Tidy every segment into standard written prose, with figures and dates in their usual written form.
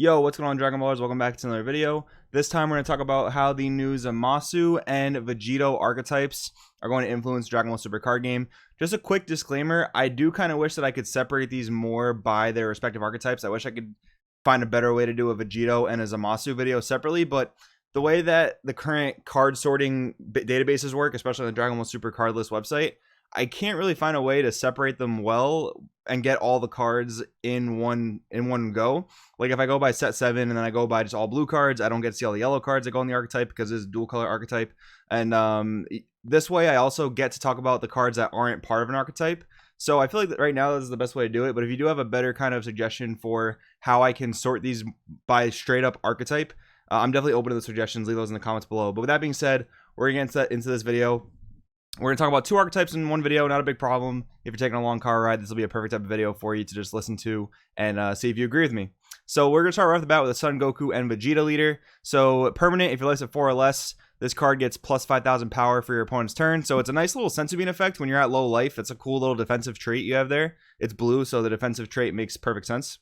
Yo, what's going on, Dragon Ballers? Welcome back to another video. This time we're going to talk about how the new Zamasu and Vegito archetypes are going to influence Dragon Ball Super card game. Just a quick disclaimer, I do kind of wish that I could separate these more by their respective archetypes. I wish I could find a better way to do a Vegito and a Zamasu video separately, but the way that the current card sorting databases work, especially on the Dragon Ball Super card list website, I can't really find a way to separate them well and get all the cards in one go. Like if I go by set 7 and then I go by just all blue cards, I don't get to see all the yellow cards that go in the archetype because it's a dual color archetype. And this way I also get to talk about the cards that aren't part of an archetype. So I feel like that right now this is the best way to do it. But if you do have a better kind of suggestion for how I can sort these by straight up archetype, I'm definitely open to the suggestions. Leave those in the comments below. But with that being said, we're going to get into this video. We're going to talk about 2 archetypes in one video, not a big problem. If you're taking a long car ride, this will be a perfect type of video for you to just listen to and see if you agree with me. So we're going to start right off the bat with a Son Goku and Vegeta leader. So permanent, if you're less at 4 or less, this card gets plus 5,000 power for your opponent's turn. So it's a nice little senzu bean effect when you're at low life. It's a cool little defensive trait you have there. It's blue, so the defensive trait makes perfect sense.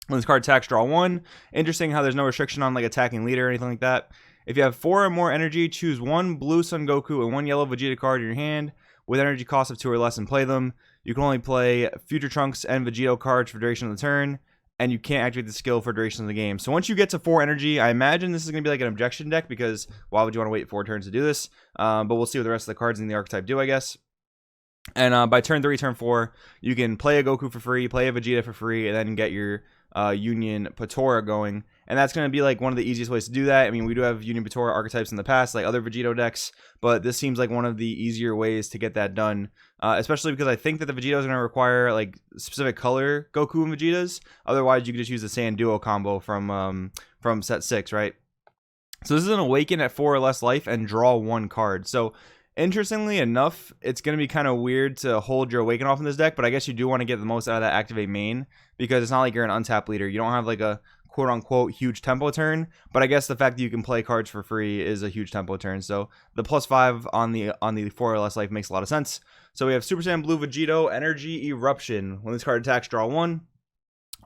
When this card attacks, draw 1. Interesting how there's no restriction on like attacking leader or anything like that. If you have 4 or more energy, choose 1 blue Son Goku and 1 yellow Vegeta card in your hand with energy cost of 2 or less and play them. You can only play Future Trunks and Vegito cards for duration of the turn, and you can't activate the skill for duration of the game. So once you get to 4 energy, I imagine this is going to be like an objection deck because why would you want to wait 4 turns to do this? But we'll see what the rest of the cards in the archetype do, I guess. And by turn 3, turn 4, you can play a Goku for free, play a Vegeta for free, and then get your Union Patora going. And that's going to be like one of the easiest ways to do that. I mean, we do have Union Patora archetypes in the past, like other Vegito decks, but this seems like one of the easier ways to get that done, especially because I think that the Vegeta is going to require like specific color Goku and Vegetas. Otherwise, you could just use the Saiyan Duo combo from set 6, right? So this is an Awaken at 4 or less life and draw 1 card. So interestingly enough, it's going to be kind of weird to hold your Awaken off in this deck, but I guess you do want to get the most out of that Activate main because it's not like you're an untapped leader. You don't have like a quote-unquote huge tempo turn, but I guess the fact that you can play cards for free is a huge tempo turn. So the plus 5 on the 4 or less life makes a lot of sense. So we have Super Saiyan Blue Vegito Energy Eruption. When this card attacks, draw 1.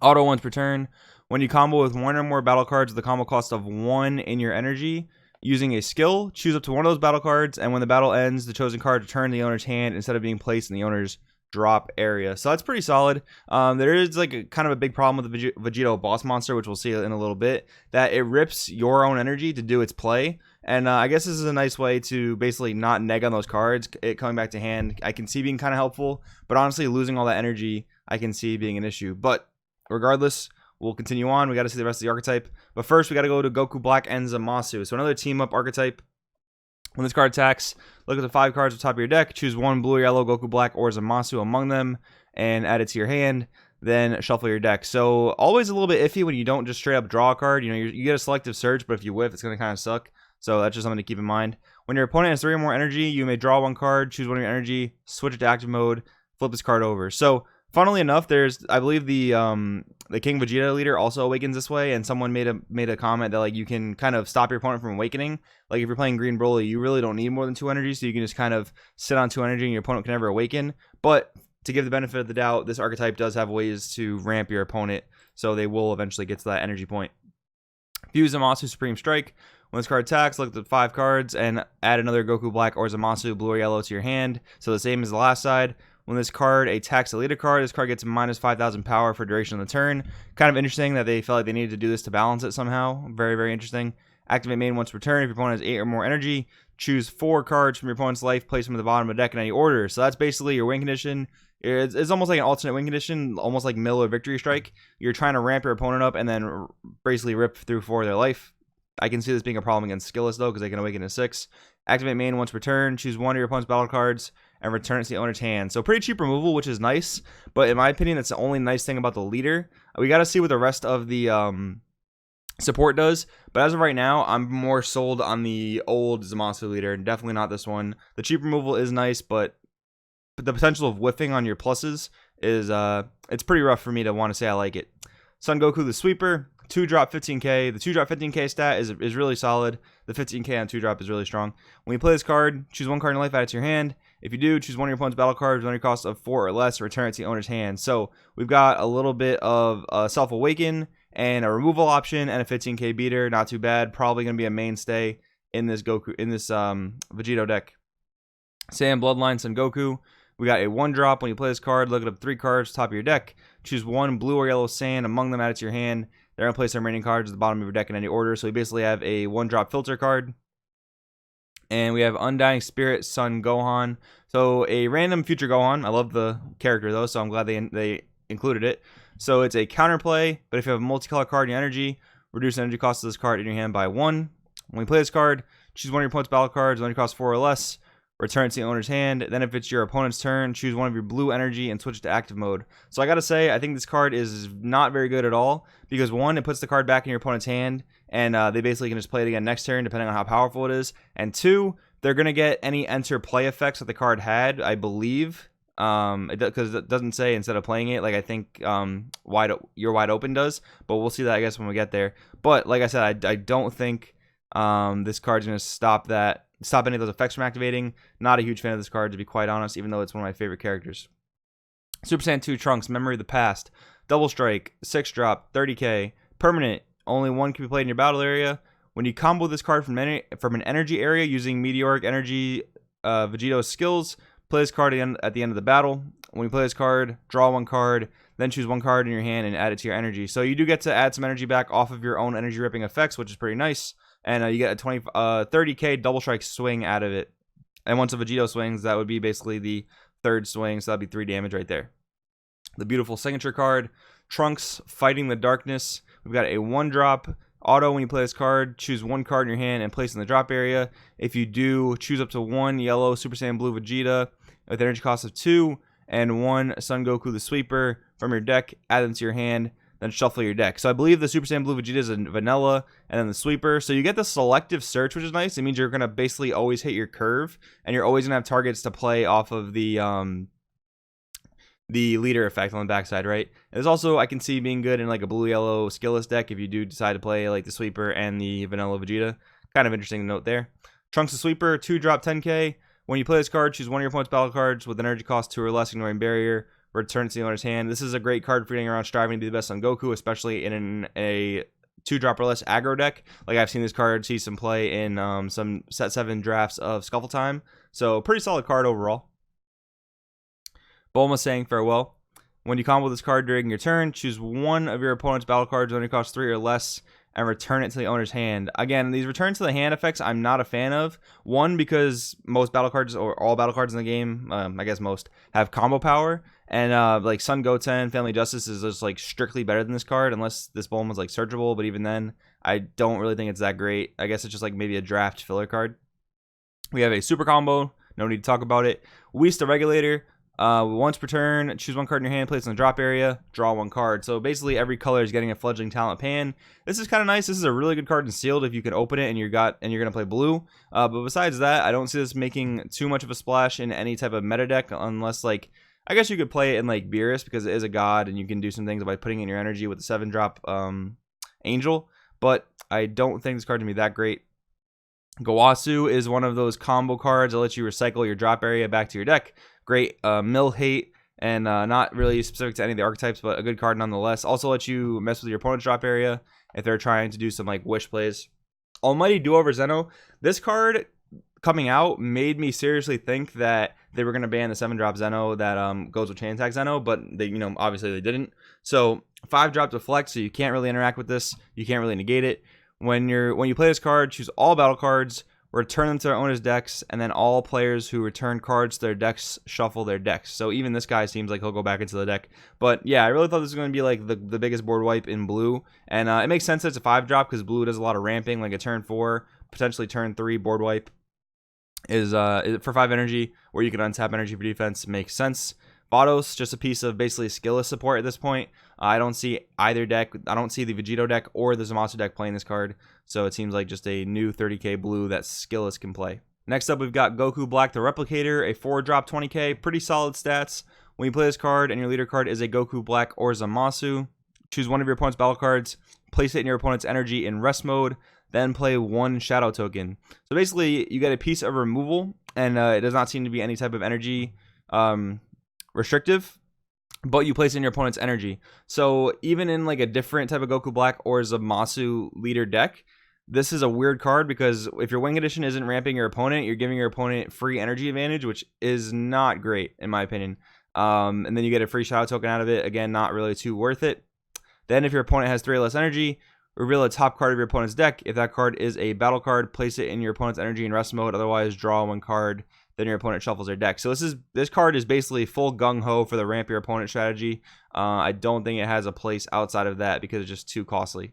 Auto once per turn. When you combo with 1 or more battle cards with a combo cost of 1 in your energy, using a skill, choose up to 1 of those battle cards, and when the battle ends, the chosen card return to the owner's hand instead of being placed in the owner's drop area. So that's pretty solid. There is like kind of a big problem with the Vegito boss monster, which we'll see in a little bit, that it rips your own energy to do its play. And I guess this is a nice way to basically not neg on those cards. It coming back to hand, I can see being kind of helpful, but honestly, losing all that energy, I can see being an issue. But regardless, we'll continue on. We got to see the rest of the archetype. But first, we got to go to Goku Black and Zamasu. So another team-up archetype. When this card attacks, look at the 5 cards at the top of your deck. Choose 1 blue or yellow Goku Black or Zamasu among them and add it to your hand. Then shuffle your deck. So always a little bit iffy when you don't just straight up draw a card. You know, you get a selective search, but if you whiff, it's going to kind of suck. So that's just something to keep in mind. When your opponent has 3 or more energy, you may draw 1 card, choose 1 of your energy, switch it to active mode, flip this card over. So funnily enough, there's, I believe the King Vegeta leader also awakens this way, and someone made a comment that like you can kind of stop your opponent from awakening. Like if you're playing Green Broly, you really don't need more than 2 energy, so you can just kind of sit on 2 energy and your opponent can never awaken. But to give the benefit of the doubt, this archetype does have ways to ramp your opponent, so they will eventually get to that energy point. Fuse Zamasu Supreme Strike. When this card attacks, look at the 5 cards and add another Goku Black or Zamasu blue or yellow to your hand. So the same as the last side. When this card attacks a leader card, this card gets minus 5,000 power for duration of the turn. Kind of interesting that they felt like they needed to do this to balance it somehow. Very, very interesting. Activate main once per turn. If your opponent has 8 or more energy, choose 4 cards from your opponent's life, place them at the bottom of the deck in any order. So that's basically your win condition. It's almost like an alternate win condition, almost like Mill or Victory Strike. You're trying to ramp your opponent up and then basically rip through 4 of their life. I can see this being a problem against Skillless though, because they can awaken to 6. Activate main once per turn. Choose 1 of your opponent's battle cards and return it to the owner's hand. So pretty cheap removal, which is nice. But in my opinion, that's the only nice thing about the leader. We got to see what the rest of the support does. But as of right now, I'm more sold on the old Zamasu leader, and definitely not this one. The cheap removal is nice, but the potential of whiffing on your pluses is it's pretty rough for me to want to say I like it. Son Goku the Sweeper. 2-drop 15k. The 2-drop 15k stat is really solid. The 15k on 2-drop is really strong. When you play this card, choose 1 card in life, add it to your hand. If you do, choose 1 of your opponent's battle cards with energy cost of 4 or less, return it to the owner's hand. So we've got a little bit of self-awaken and a removal option and a 15k beater. Not too bad. Probably going to be a mainstay in this Vegito deck. Saiyan Bloodline Son Goku. We got a 1-drop. When you play this card, look up 3 cards top of your deck. Choose 1 blue or yellow Saiyan among them, add it to your hand. They're going to place their remaining cards at the bottom of your deck in any order. So we basically have a 1-drop filter card. And we have Undying Spirit Son Gohan. So a random future Gohan. I love the character though, so I'm glad they included it. So it's a counterplay, but if you have a multicolor card in your energy, reduce the energy cost of this card in your hand by 1. When you play this card, choose one of your opponent's battle cards, energy cost 4 or less. Return it to the owner's hand. Then if it's your opponent's turn, choose one of your blue energy and switch it to active mode. So I gotta say, I think this card is not very good at all, because 1, it puts the card back in your opponent's hand, and they basically can just play it again next turn depending on how powerful it is. And 2, they're gonna get any enter play effects that the card had, I believe, because it doesn't say instead of playing it. Like I think your wide open does, but we'll see that I guess when we get there. But like I said, I don't think this card's gonna stop any of those effects from activating. Not a huge fan of this card, to be quite honest, even though it's one of my favorite characters. Super Saiyan 2 Trunks, Memory of the Past. Double Strike, 6-drop, 30k. Permanent, only 1 can be played in your battle area. When you combo this card from an energy area using Meteoric Energy Vegito's skills, play this card at the end of the battle. When you play this card, draw 1 card, then choose 1 card in your hand and add it to your energy. So you do get to add some energy back off of your own energy ripping effects, which is pretty nice. And you get a 30k double strike swing out of it. And once a Vegito swings, that would be basically the 3rd swing, so that'd be 3 damage right there. The beautiful signature card, Trunks Fighting the Darkness. We've got a 1-drop. Auto, when you play this card, choose 1 card in your hand and place it in the drop area. If you do, choose up to 1 yellow Super Saiyan Blue Vegeta with energy cost of 2 and 1 Son Goku the Sweeper from your deck, add them to your hand, then shuffle your deck. So I believe the Super Saiyan Blue Vegeta is a vanilla, and then the Sweeper. So you get the selective search, which is nice. It means you're going to basically always hit your curve, and you're always going to have targets to play off of the leader effect on the backside, right? And there's also, I can see being good in like a blue-yellow skillless deck if you do decide to play like the Sweeper and the vanilla Vegeta. Kind of interesting to note there. Trunks the Sweeper, 2-drop, 10k. When you play this card, choose one of your opponent's battle cards with energy cost 2 or less, ignoring barrier. Return it to the owner's hand. This is a great card for getting around striving to be the best on Goku, especially in a 2-drop or less aggro deck. Like I've seen this card see some play in some set 7 drafts of Scuffle Time. So pretty solid card overall. Bulma saying farewell. When you combo this card during your turn, choose one of your opponent's battle cards with energy cost 3 or less and return it to the owner's hand. Again, these return to the hand effects I'm not a fan of. 1, because most battle cards, or all battle cards in the game, I guess most, have combo power. And like Son Goten, Family Justice is just like strictly better than this card, unless this Bulma was like searchable. But even then, I don't really think it's that great. I guess it's just like maybe a draft filler card. We have a super combo. No need to talk about it. Whis the Regulator. Once per turn, choose 1 card in your hand, place it in the drop area, draw 1 card. So basically every color is getting a fledgling talent pan. This is kind of nice. This is a really good card in sealed if you can open it and you're gonna play blue. But besides that, I don't see this making too much of a splash in any type of meta deck, unless like, I guess you could play it in like Beerus because it is a god and you can do some things by putting in your energy with the 7-drop Angel. But I don't think this card's gonna be that great. Gowasu is one of those combo cards that lets you recycle your drop area back to your deck. Great mill hate, and not really specific to any of the archetypes, but a good card nonetheless. Also lets you mess with your opponent's drop area if they're trying to do some like wish plays. Almighty Do-Over Zeno. This card coming out made me seriously think that they were going to ban the 7-drop Zeno that goes with Chain Attack Zeno, but they, obviously they didn't. So 5-drop Deflect, so you can't really interact with this. You can't really negate it. When you play this card, choose all battle cards, return them to their owner's decks, and then all players who return cards to their decks shuffle their decks. So even this guy seems like he'll go back into the deck. But yeah, I really thought this was going to be like the biggest board wipe in blue. And it makes sense that it's a 5-drop because blue does a lot of ramping, like a turn 4, potentially turn 3 board wipe is for 5 energy, where you can untap energy for defense. Makes sense. Vados, just a piece of basically skillless support at this point. I don't see either deck. I don't see the Vegito deck or the Zamasu deck playing this card. So it seems like just a new 30k blue that skillless can play. Next up, we've got Goku Black the Replicator, a 4-drop 20k. Pretty solid stats. When you play this card and your leader card is a Goku Black or Zamasu, choose one of your opponent's battle cards, place it in your opponent's energy in rest mode, then play 1 shadow token. So basically, you get a piece of removal, and it does not seem to be any type of energy restrictive, but you place in your opponent's energy. So even in like a different type of Goku Black or Zamasu leader deck, this is a weird card because if your Wing Edition isn't ramping your opponent, you're giving your opponent free energy advantage, which is not great in my opinion. And then you get a free shadow token out of it. Again, not really too worth it. Then if your opponent has 3 or less energy, reveal a top card of your opponent's deck. If that card is a battle card, place it in your opponent's energy in rest mode. Otherwise, draw 1 card. Then your opponent shuffles their deck. So this card is basically full gung-ho for the ramp your opponent strategy. I don't think it has a place outside of that because it's just too costly.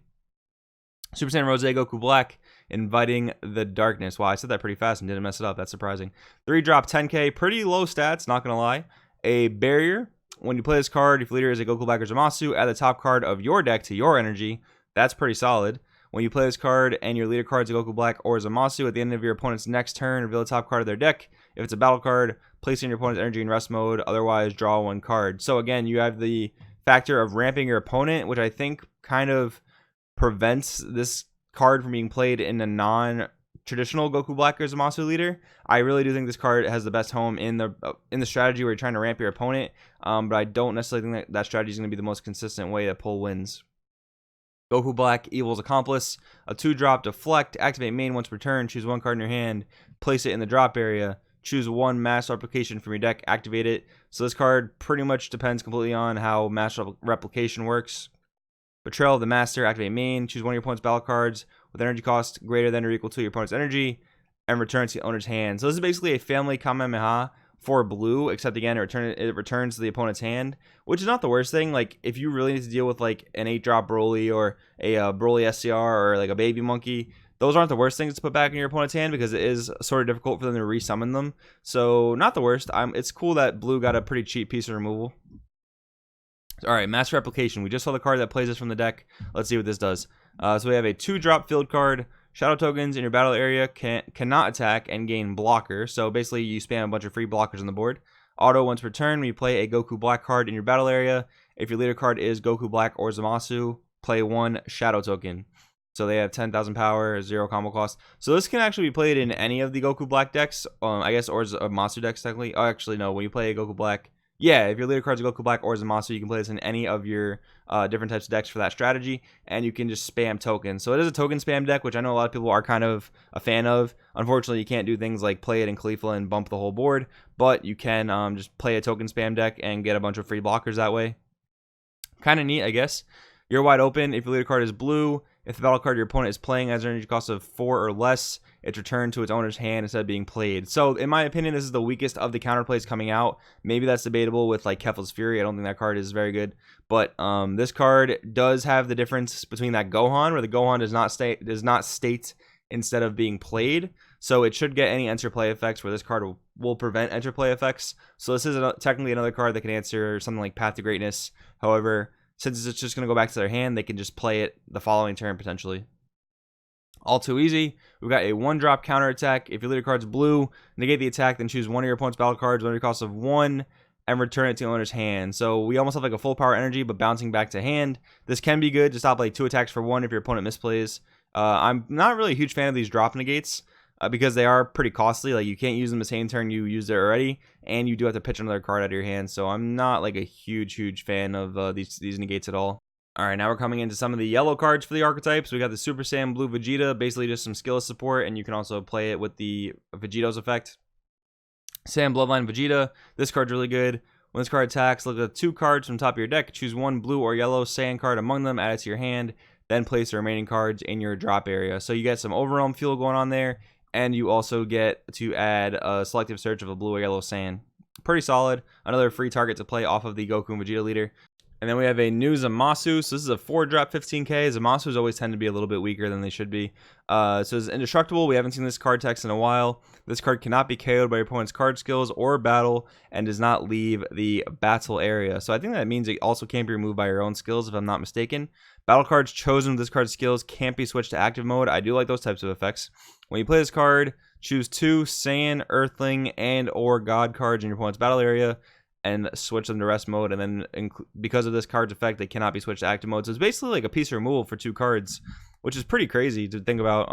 Super Saiyan Rose Goku Black, inviting the darkness. Wow, I said that pretty fast and didn't mess it up. That's surprising. 3-drop 10k, pretty low stats, not gonna lie. A barrier. When you play this card, if leader is a Goku Black or Zamasu, add the top card of your deck to your energy. That's pretty solid. When you play this card and your leader card is a Goku Black or Zamasu, at the end of your opponent's next turn, reveal the top card of their deck. If it's a battle card, place it in your opponent's energy in rest mode. Otherwise, draw 1 card. So again, you have the factor of ramping your opponent, which I think kind of prevents this card from being played in a non-traditional Goku Black or Zamasu leader. I really do think this card has the best home in the strategy where you're trying to ramp your opponent, but I don't necessarily think that strategy is going to be the most consistent way to pull wins. Goku Black, Evil's Accomplice, a 2-drop deflect, activate main once per turn, choose 1 card in your hand, place it in the drop area, choose 1 mass replication from your deck, activate it. So this card pretty much depends completely on how mass replication works. Betrayal of the Master, activate main, choose 1 of your opponent's battle cards with energy cost greater than or equal to your opponent's energy, and return to the owner's hand. So this is basically a family Kamehameha for blue, except again, it returns to the opponent's hand, which is not the worst thing. Like, if you really need to deal with like an 8-drop Broly or a Broly SCR or like a Baby Monkey, those aren't the worst things to put back in your opponent's hand because it is sort of difficult for them to resummon them. So not the worst. It's cool that blue got a pretty cheap piece of removal. All right, Mass Replication. We just saw the card that plays this from the deck. Let's see what this does. So we have a 2-drop field card. Shadow tokens in your battle area cannot attack and gain blocker. So basically, you spam a bunch of free blockers on the board. Auto once per turn, when you play a Goku Black card in your battle area. If your leader card is Goku Black or Zamasu, play 1 shadow token. So they have 10,000 power, 0 combo cost. So this can actually be played in any of the Goku Black decks, I guess, or Zamasu decks technically. Oh, actually, no. When you play a Goku Black, yeah, if your leader card is Goku Black or Zamasu, you can play this in any of your different types of decks for that strategy, and you can just spam tokens. So it is a token spam deck, which I know a lot of people are kind of a fan of. Unfortunately, you can't do things like play it in Khalifa and bump the whole board, but you can just play a token spam deck and get a bunch of free blockers that way. Kind of neat, I guess. You're wide open. If your leader card is blue, if the battle card your opponent is playing has an energy cost of 4 or less, it's returned to its owner's hand instead of being played. So, in my opinion, this is the weakest of the counterplays coming out. Maybe that's debatable with like Kefla's Fury. I don't think that card is very good. But this card does have the difference between that Gohan, where the Gohan does not state instead of being played. So it should get any enter play effects, where this card will prevent enter play effects. So this is technically another card that can answer something like Path to Greatness. However, since it's just going to go back to their hand, they can just play it the following turn potentially. All too easy. We've got a 1-drop counter attack. If your leader card's blue, negate the attack, then choose 1 of your opponent's battle cards with energy cost of 1 and return it to the owner's hand. So we almost have like a full power energy, but bouncing back to hand. This can be good to stop like 2 attacks for 1 if your opponent misplays. I'm not really a huge fan of these drop negates because they are pretty costly. Like, you can't use them the same turn you used it already, and you do have to pitch another card out of your hand. So I'm not like a huge fan of these negates at all. All right, now we're coming into some of the yellow cards for the archetypes. We got the Super Saiyan Blue Vegeta, basically just some skill support, and you can also play it with the Vegito's effect. Saiyan Bloodline Vegeta, this card's really good. When this card attacks, look at 2 cards from top of your deck, choose 1 blue or yellow Saiyan card among them, add it to your hand, then place the remaining cards in your drop area. So you get some overwhelm fuel going on there, and you also get to add a selective search of a blue or yellow Saiyan. Pretty solid. Another free target to play off of the Goku and Vegeta leader. And then we have a new Zamasu. So this is a 4-drop 15k. Zamasus always tend to be a little bit weaker than they should be. So it's indestructible. We haven't seen this card text in a while. This card cannot be KO'd by your opponent's card skills or battle, and does not leave the battle area. So I think that means it also can't be removed by your own skills, if I'm not mistaken. Battle cards chosen with this card's skills can't be switched to active mode. I do like those types of effects. When you play this card, choose 2 Saiyan, Earthling, and or God cards in your opponent's battle area, and switch them to rest mode, and then because of this card's effect, they cannot be switched to active mode. So it's basically like a piece of removal for 2 cards, which is pretty crazy to think about.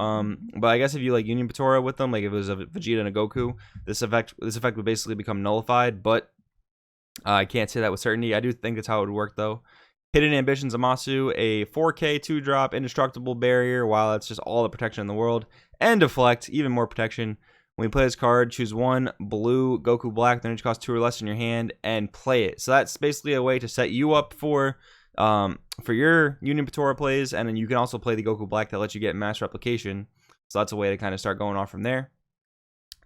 But I guess if you like Union Patora with them, like if it was a Vegeta and a Goku, this effect would basically become nullified. But I can't say that with certainty. I do think that's how it would work, though. Hidden Ambition Zamasu, a 4K 2-drop indestructible barrier. Wow, that's just all the protection in the world. And deflect, even more protection. When you play this card, choose one blue Goku Black, the energy cost 2 or less in your hand, and play it. So that's basically a way to set you up for your Union Patora plays, and then you can also play the Goku Black that lets you get mass replication. So that's a way to kind of start going off from there.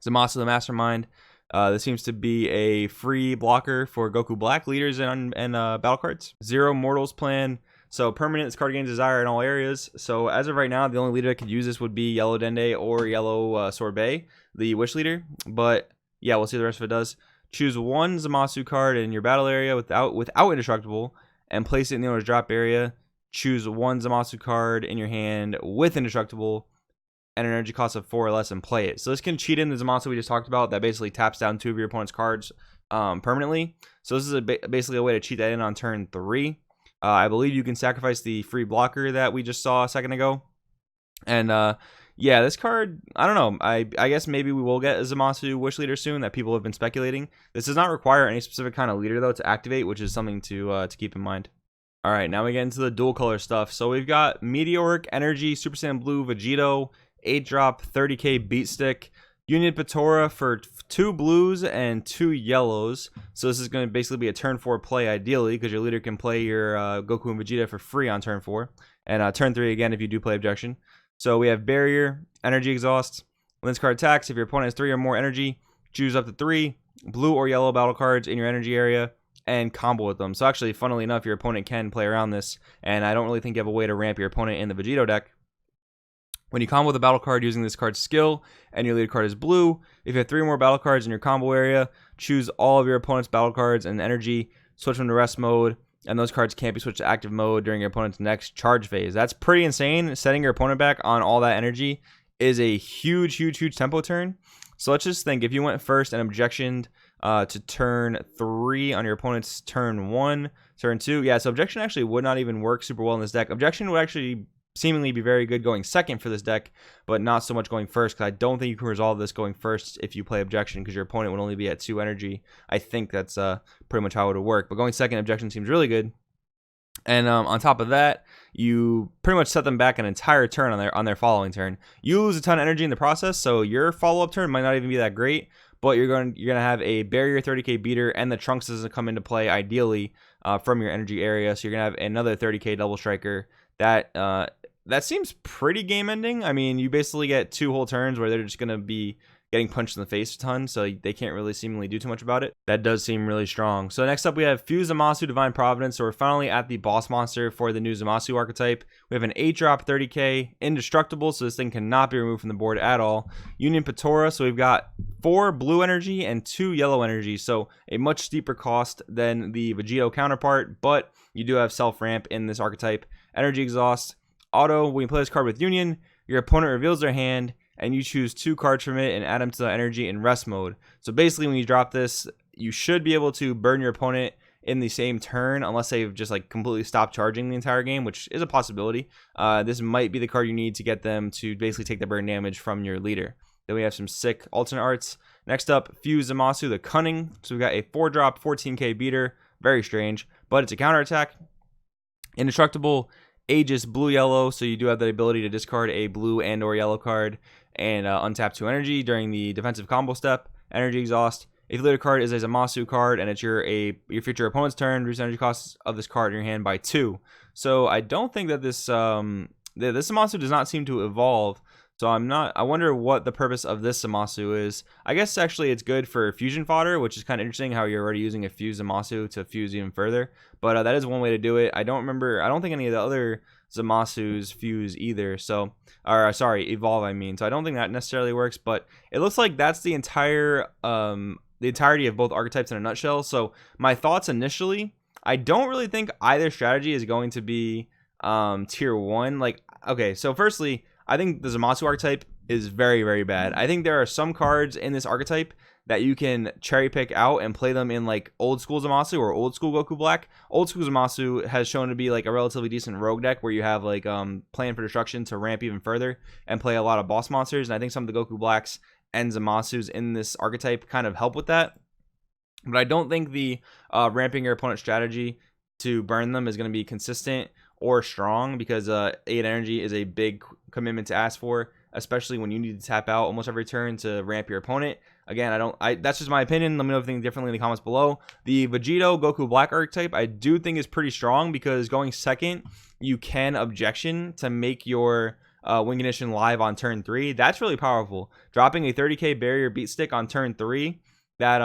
Zamasu the Mastermind. This seems to be a free blocker for Goku Black leaders and battle cards. Zero Mortals plan. So permanent, this card gains desire in all areas. So as of right now, the only leader that could use this would be Yellow Dende or Yellow Sorbet, the Wish leader. But yeah, we'll see the rest of it does. Choose one Zamasu card in your battle area without indestructible and place it in the owner's drop area. Choose one Zamasu card in your hand with indestructible and an energy cost of 4 or less and play it. So this can cheat in the Zamasu we just talked about that basically taps down 2 of your opponent's cards permanently. So this is basically a way to cheat that in on turn 3. I believe you can sacrifice the free blocker that we just saw a second ago. And yeah, this card, I don't know. I guess maybe we will get a Zamasu Wish leader soon that people have been speculating. This does not require any specific kind of leader though to activate, which is something to keep in mind. All right, now we get into the dual color stuff. So we've got Meteoric Energy Super Saiyan Blue Vegito, 8-drop 30k beat stick, Union Patora for 2 blues and 2 yellows. So this is going to basically be a turn 4 play ideally, because your leader can play your Goku and Vegeta for free on turn 4, and turn 3 again if you do play objection. So we have Barrier, Energy Exhaust. When this card attacks, if your opponent has 3 or more energy, choose up to 3 blue or yellow battle cards in your energy area and combo with them. So actually, funnily enough, your opponent can play around this, and I don't really think you have a way to ramp your opponent in the Vegito deck. When you combo with a battle card using this card's skill and your lead card is blue, if you have 3 or more battle cards in your combo area, choose all of your opponent's battle cards and energy, switch them to rest mode, and those cards can't be switched to active mode during your opponent's next charge phase. That's pretty insane. Setting your opponent back on all that energy is a huge tempo turn. So let's just think, if you went first and objectioned to turn 3 on your opponent's turn 1, turn 2, yeah, so objection actually would not even work super well in this deck. Objection would actually seemingly be very good going second for this deck, but not so much going first, because I don't think you can resolve this going first if you play objection, because your opponent would only be at 2 energy. I think that's pretty much how it would work, but going second, objection seems really good. And on top of that, you pretty much set them back an entire turn on their following turn. You lose a ton of energy in the process, so your follow-up turn might not even be that great, but you're gonna have a barrier 30k beater, and the Trunks doesn't come into play ideally from your energy area, so you're gonna have another 30k double striker that seems pretty game ending. I mean, you basically get 2 whole turns where they're just going to be getting punched in the face a ton, so they can't really seemingly do too much about it. That does seem really strong. So next up we have Fuse Zamasu Divine Providence. So we're finally at the boss monster for the new Zamasu archetype. We have an 8-drop 30k, indestructible, so this thing cannot be removed from the board at all. Union Patora, so we've got 4 blue energy and 2 yellow energy, so a much steeper cost than the Vegito counterpart, but you do have self-ramp in this archetype. Energy Exhaust. Auto, when you play this card with Union, your opponent reveals their hand, and you choose 2 cards from it and add them to the energy in rest mode. So basically, when you drop this, you should be able to burn your opponent in the same turn, unless they've just like completely stopped charging the entire game, which is a possibility. This might be the card you need to get them to basically take the burn damage from your leader. Then we have some sick alternate arts. Next up, Fuse Zamasu, the Cunning. So we got a 4-drop 14k beater, very strange, but it's a counterattack. Indestructible. Aegis blue yellow, so you do have the ability to discard a blue and or yellow card and untap 2 energy during the defensive combo step. Energy Exhaust. If the leader card is a Zamasu card and it's your future opponent's turn, reduce energy costs of this card in your hand by 2. So I don't think that this this Zamasu does not seem to evolve. So I wonder what the purpose of this Zamasu is. I guess actually it's good for fusion fodder, which is kind of interesting how you're already using a fuse Zamasu to fuse even further. But that is one way to do it. I don't think any of the other Zamasus fuse either. So, or sorry, evolve I mean. So I don't think that necessarily works, but it looks like that's the entirety of both archetypes in a nutshell. So my thoughts initially, I don't really think either strategy is going to be tier 1. Like, okay, so firstly, I think the Zamasu archetype is very, very bad. I think there are some cards in this archetype that you can cherry pick out and play them in like old school Zamasu or old school Goku Black. Old school Zamasu has shown to be like a relatively decent rogue deck where you have like Plan for Destruction to ramp even further and play a lot of boss monsters. And I think some of the Goku Blacks and Zamasus in this archetype kind of help with that. But I don't think the ramping your opponent strategy to burn them is going to be consistent or strong, because 8 energy is a big commitment to ask for, especially when you need to tap out almost every turn to ramp your opponent. Again, that's just my opinion. Let me know if you think differently in the comments below. The Vegito Goku Black Archetype I do think is pretty strong, because going second, you can objection to make your win condition live on turn 3. That's really powerful. Dropping a 30k barrier beat stick on turn 3, that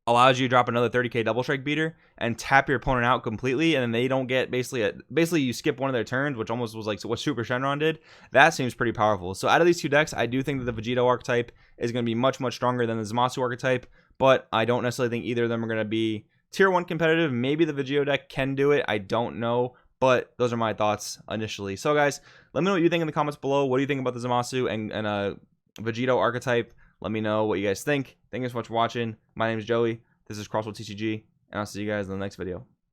allows you to drop another 30k double strike beater and tap your opponent out completely, and then they don't get basically you skip one of their turns, which almost was like what Super Shenron did. That seems pretty powerful. So out of these two decks, I do think that the Vegito archetype is going to be much stronger than the Zamasu archetype, but I don't necessarily think either of them are going to be tier 1 competitive. Maybe the Vegito deck can do it, I don't know, but those are my thoughts initially. So guys, let me know what you think in the comments below. What do you think about the Zamasu and Vegito archetype? Let me know what you guys think. Thank you so much for watching. My name is Joey. This is Crossroad TCG, and I'll see you guys in the next video.